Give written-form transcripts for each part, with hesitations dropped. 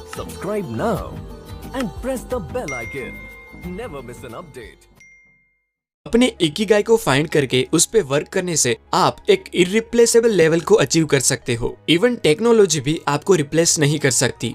Subscribe now and press the bell icon. Never miss an update. अपने Ikigai को find करके उस पे वर्क करने से आप एक इररिप्लेसेबल लेवल को अचीव कर सकते हो। इवन टेक्नोलॉजी भी आपको रिप्लेस नहीं कर सकती।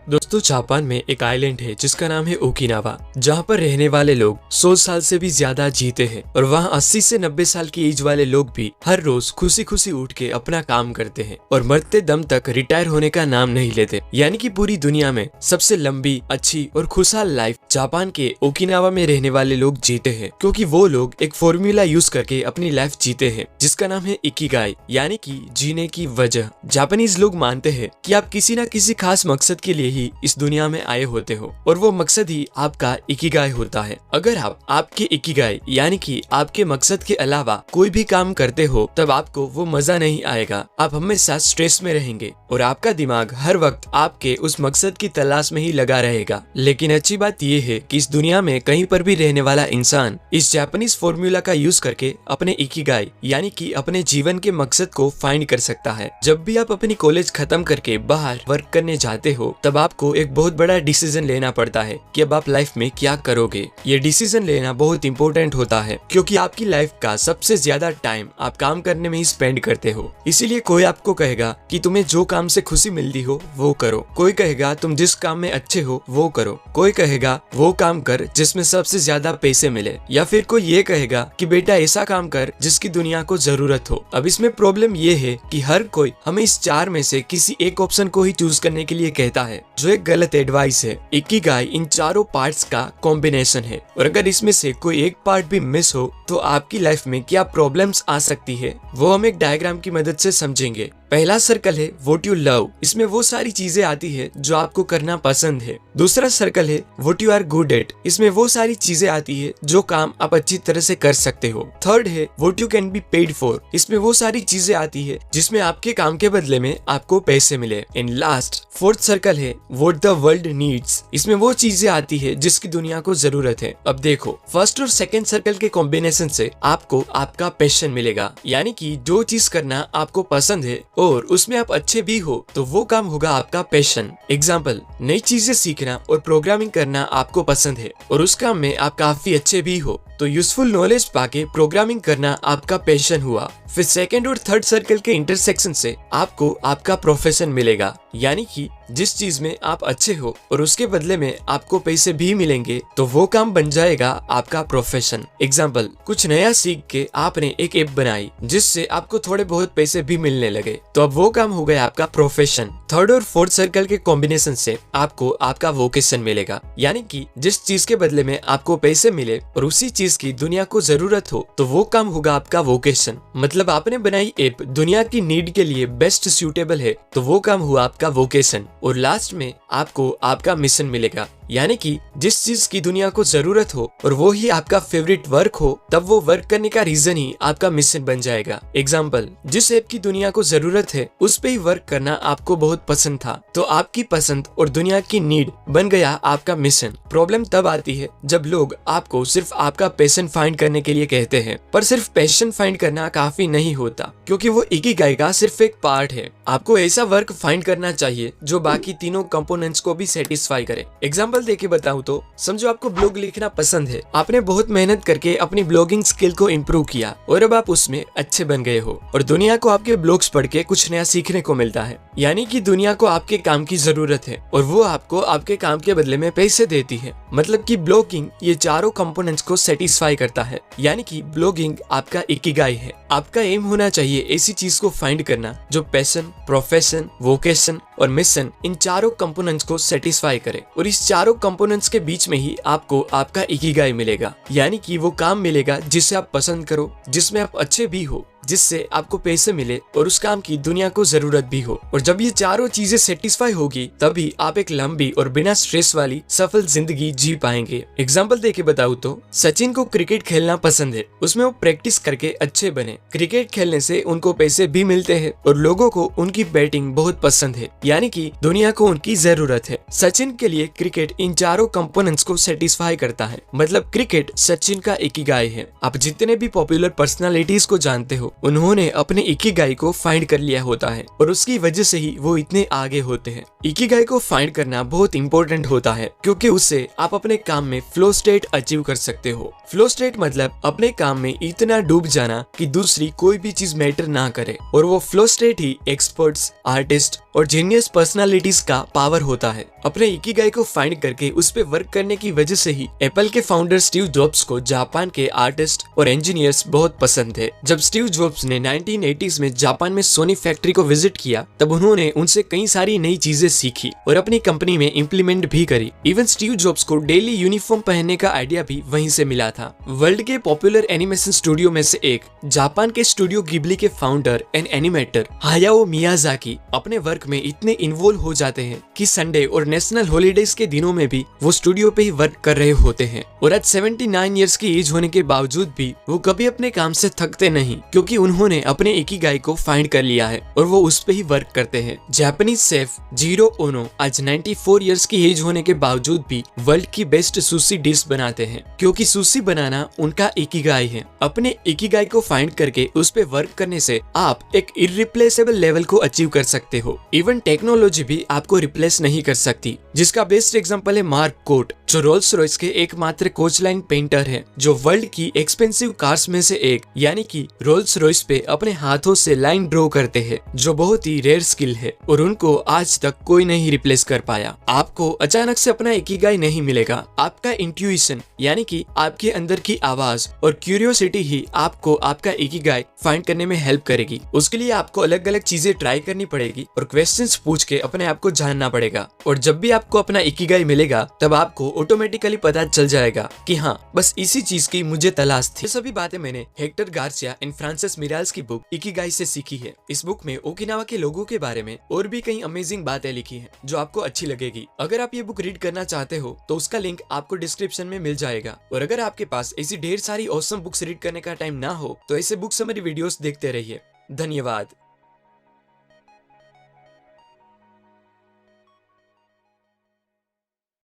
दोस्तों, जापान में एक आइलैंड है जिसका नाम है ओकिनावा, जहाँ पर रहने वाले लोग 100 साल से भी ज्यादा जीते हैं और वहाँ 80 से 90 साल की एज वाले लोग भी हर रोज खुशी खुशी उठ के अपना काम करते हैं और मरते दम तक रिटायर होने का नाम नहीं लेते। यानी कि पूरी दुनिया में सबसे लंबी, अच्छी और खुशहाल लाइफ जापान के ओकिनावा में रहने वाले लोग जीते हैं, क्योंकि वो लोग एक फॉर्मूला यूज करके अपनी लाइफ जीते हैं जिसका नाम है इकिगाई, यानी कि जीने की वजह। जापानीज लोग मानते हैं कि आप किसी न किसी खास मकसद के लिए ही इस दुनिया में आए होते हो और वो मकसद ही आपका इकिगाई होता है। अगर आप आपके इकिगाई यानी कि आपके मकसद के अलावा कोई भी काम करते हो तब आपको वो मजा नहीं आएगा। आप हमेशा स्ट्रेस में रहेंगे और आपका दिमाग हर वक्त आपके उस मकसद की तलाश में ही लगा रहेगा। लेकिन अच्छी बात यह है कि इस दुनिया में कहीं पर भी रहने वाला इंसान इस जापानीज फॉर्मूला का यूज करके अपने इकिगाई यानी कि अपने जीवन के मकसद को फाइंड कर सकता है। जब भी आप अपनी कॉलेज खत्म करके बाहर वर्क करने जाते हो तब आपको एक बहुत बड़ा डिसीजन लेना पड़ता है कि अब आप लाइफ में क्या करोगे। ये डिसीजन लेना बहुत इंपॉर्टेंट होता है क्योंकि आपकी लाइफ का सबसे ज्यादा टाइम आप काम करने में ही स्पेंड करते हो। इसीलिए कोई आपको कहेगा कि तुम्हें जो काम से खुशी मिलती हो वो करो, कोई कहेगा तुम जिस काम में अच्छे हो वो करो, कोई कहेगा वो काम कर जिसमें सबसे ज्यादा पैसे मिले, या फिर कोई ये कहेगा कि बेटा ऐसा काम कर जिसकी दुनिया को जरूरत हो। अब इसमें प्रॉब्लम ये है कि हर कोई हमें इस चार में से किसी एक ऑप्शन को ही चूज करने के लिए कहता है, जो एक गलत एडवाइस है। इकिगाई इन चारों पार्ट्स का कॉम्बिनेशन है और अगर इसमें से कोई एक पार्ट भी मिस हो तो आपकी लाइफ में क्या प्रॉब्लम्स आ सकती है वो हम एक डायग्राम की मदद से समझेंगे। पहला सर्कल है व्हाट यू लव, इसमें वो सारी चीजें आती है जो आपको करना पसंद है। दूसरा सर्कल है what you are good at, इसमें वो सारी चीजें आती है जो काम आप अच्छी तरह से कर सकते हो। थर्ड है what you can be paid for, इसमें वो सारी चीजें आती है जिसमें आपके काम के बदले में आपको पैसे मिले। एंड लास्ट फोर्थ सर्कल है व्हाट द वर्ल्ड नीड्स, इसमें वो चीजें आती है जिसकी दुनिया को जरूरत है। अब देखो, फर्स्ट और सेकंड सर्कल के कॉम्बिनेशन से आपको आपका पैशन मिलेगा, यानी कि जो चीज करना आपको पसंद है और उसमें आप अच्छे भी हो तो वो काम होगा आपका पैशन। एग्जाम्पल, नई चीजें सीखना और प्रोग्रामिंग करना आपको पसंद है और उस काम में आप काफी अच्छे भी हो तो यूजफुल नॉलेज पाके प्रोग्रामिंग करना आपका पैशन हुआ। फिर सेकंड और थर्ड सर्कल के इंटरसेक्शन से आपको आपका प्रोफेशन मिलेगा, यानी कि जिस चीज में आप अच्छे हो और उसके बदले में आपको पैसे भी मिलेंगे तो वो काम बन जाएगा आपका प्रोफेशन। एग्जाम्पल, कुछ नया सीख के आपने एक ऐप बनाई जिससे आपको थोड़े बहुत पैसे भी मिलने लगे तो अब वो काम हो गया आपका प्रोफेशन। थर्ड और फोर्थ सर्कल के कॉम्बिनेशन से आपको आपका वोकेशन मिलेगा, यानी कि जिस चीज के बदले में आपको पैसे मिले और उसी चीज की दुनिया को जरूरत हो तो वो काम होगा आपका वोकेशन। मतलब आपने बनाई ऐप दुनिया की नीड के लिए बेस्ट सूटेबल है तो वो काम हुआ आपका वोकेशन। और लास्ट में आपको आपका मिशन मिलेगा, यानी कि जिस चीज की दुनिया को जरूरत हो और वो ही आपका फेवरेट वर्क हो तब वो वर्क करने का रीजन ही आपका मिशन बन जाएगा। एग्जाम्पल, जिस ऐप की दुनिया को जरूरत है उस पे ही वर्क करना आपको बहुत पसंद था तो आपकी पसंद और दुनिया की नीड बन गया आपका मिशन। प्रॉब्लम तब आती है जब लोग आपको सिर्फ आपका पैशन फाइंड करने के लिए कहते हैं, पर सिर्फ पैशन फाइंड करना काफी नहीं होता क्योंकि वो इकिगाई का सिर्फ एक पार्ट है। आपको ऐसा वर्क फाइंड करना चाहिए जो बाकी तीनों कंपोनेंट्स को भी सेटिस्फाई करे। एग्जाम्पल देके बताऊं तो समझो आपको ब्लॉग लिखना पसंद है, आपने बहुत मेहनत करके अपनी ब्लॉगिंग स्किल को इम्प्रूव किया और अब आप उसमें अच्छे बन गए हो और दुनिया को आपके ब्लॉग्स पढ़ के कुछ नया सीखने को मिलता है, यानी कि दुनिया को आपके काम की जरूरत है और वो आपको आपके काम के बदले में पैसे देती है। मतलब कि ब्लॉगिंग ये चारों कंपोनेंट्स को सेटिस्फाई करता है, यानी कि ब्लॉगिंग आपका इकिगाई है। आपका एम होना चाहिए ऐसी चीज को फाइंड करना जो पैशन, प्रोफेशन, वोकेशन और मिशन इन चारों कंपोनेंट्स को सेटिस्फाई करे और इस चारों कंपोनेंट्स के बीच में ही आपको आपका इकिगाई मिलेगा, यानी कि वो काम मिलेगा जिसे आप पसंद करो, जिसमें आप अच्छे भी हो जिससे आपको पैसे मिले और उस काम की दुनिया को जरूरत भी हो। और जब ये चारों चीजें सेटिस्फाई होगी तभी आप एक लंबी और बिना स्ट्रेस वाली सफल जिंदगी जी पाएंगे। एग्जाम्पल देके बताऊं तो सचिन को क्रिकेट खेलना पसंद है, उसमें वो प्रैक्टिस करके अच्छे बने। क्रिकेट खेलने से उनको पैसे भी मिलते हैं और लोगों को उनकी बैटिंग बहुत पसंद है, यानी कि दुनिया को उनकी जरूरत है। सचिन के लिए क्रिकेट इन चारों कंपोनेंट्स को सेटिस्फाई करता है, मतलब क्रिकेट सचिन का इकिगाई है। आप जितने भी पॉपुलर पर्सनालिटीज को जानते हो उन्होंने अपने इकिगाई को फाइंड कर लिया होता है और उसकी वजह से ही वो इतने आगे होते हैं। इकिगाई को फाइंड करना बहुत इंपॉर्टेंट होता है क्योंकि उससे आप अपने काम में फ्लो स्टेट अचीव कर सकते हो। फ्लो स्टेट मतलब अपने काम में इतना डूब जाना कि दूसरी कोई भी चीज मैटर ना करे, और वो फ्लो स्टेट ही एक्सपर्ट्स, आर्टिस्ट और जीनियस पर्सनालिटीज का पावर होता है। अपने इकिगाई को फाइंड करके उस पे वर्क करने की वजह से ही एप्पल के फाउंडर स्टीव जॉब्स को जापान के आर्टिस्ट और इंजीनियर्स बहुत पसंद थे। जब स्टीव जॉब्स ने 1980s में जापान में सोनी फैक्ट्री को विजिट किया तब उन्होंने उनसे कई सारी नई चीजें सीखी और अपनी कंपनी में इम्प्लीमेंट भी करी। इवन स्टीव जॉब्स को डेली यूनिफॉर्म पहनने का आइडिया भी वहीं से मिला था। वर्ल्ड के पॉपुलर एनिमेशन स्टूडियो में से एक जापान के स्टूडियो गिबली के फाउंडर एंड एनिमेटर हायाओ मियाजाकी अपने वर्क में इतने इन्वॉल्व हो जाते हैं कि संडे और नेशनल हॉलीडेज के दिनों में भी वो स्टूडियो पे ही वर्क कर रहे होते हैं। और आज 79 इयर्स की एज होने के बावजूद भी वो कभी अपने काम से थकते नहीं, क्योंकि उन्होंने अपने इकिगाई को फाइंड कर लिया है और वो उस पे ही वर्क करते हैं। जापानीज शेफ जीरो ओनो आज 94 इयर्स की एज होने के बावजूद भी वर्ल्ड की बेस्ट सुशी डिश बनाते हैं, क्योंकि सुशी बनाना उनका इकिगाई है। अपने इकिगाई को फाइंड करके उस पे वर्क करने से आप एक इररिप्लेसेबल लेवल को अचीव कर सकते हो। इवन टेक्नोलॉजी भी आपको रिप्लेस नहीं कर सकती, जिसका बेस्ट एग्जांपल है मार्क कोट, जो रोल्स रॉयस के एकमात्र कोच लाइन पेंटर है, जो वर्ल्ड की एक्सपेंसिव कार्स में से एक यानी कि रोल्स रॉयस पे अपने हाथों से लाइन ड्रॉ करते हैं, जो बहुत ही रेयर स्किल है और उनको आज तक कोई नहीं रिप्लेस कर पाया। आपको अचानक से अपना इकिगाई नहीं मिलेगा, आपका इंट्यूशन यानी कि आपके अंदर की आवाज और क्यूरियोसिटी ही आपको आपका इकिगाई फाइंड करने में हेल्प करेगी। उसके लिए आपको अलग अलग चीजें ट्राई करनी पड़ेगी और क्वेश्चंस पूछ के अपने आप को जानना पड़ेगा। और जब भी आपको अपना इकिगाई मिलेगा तब आपको ऑटोमेटिकली पता चल जाएगा कि हाँ, बस इसी चीज की मुझे तलाश थी। ये सभी बातें मैंने हेक्टर गार्सिया एंड फ्रांसिस मिराल्स की बुक इकिगाई से सीखी है। इस बुक में ओकिनावा के लोगों के बारे में और भी कई अमेजिंग बातें लिखी हैं जो आपको अच्छी लगेगी। अगर आप ये बुक रीड करना चाहते हो तो उसका लिंक आपको डिस्क्रिप्शन में मिल जाएगा। और अगर आपके पास ऐसी ढेर सारी ऑसम बुक्स रीड करने का टाइम ना हो तो ऐसे बुक समरी वीडियोस देखते रहिए। धन्यवाद।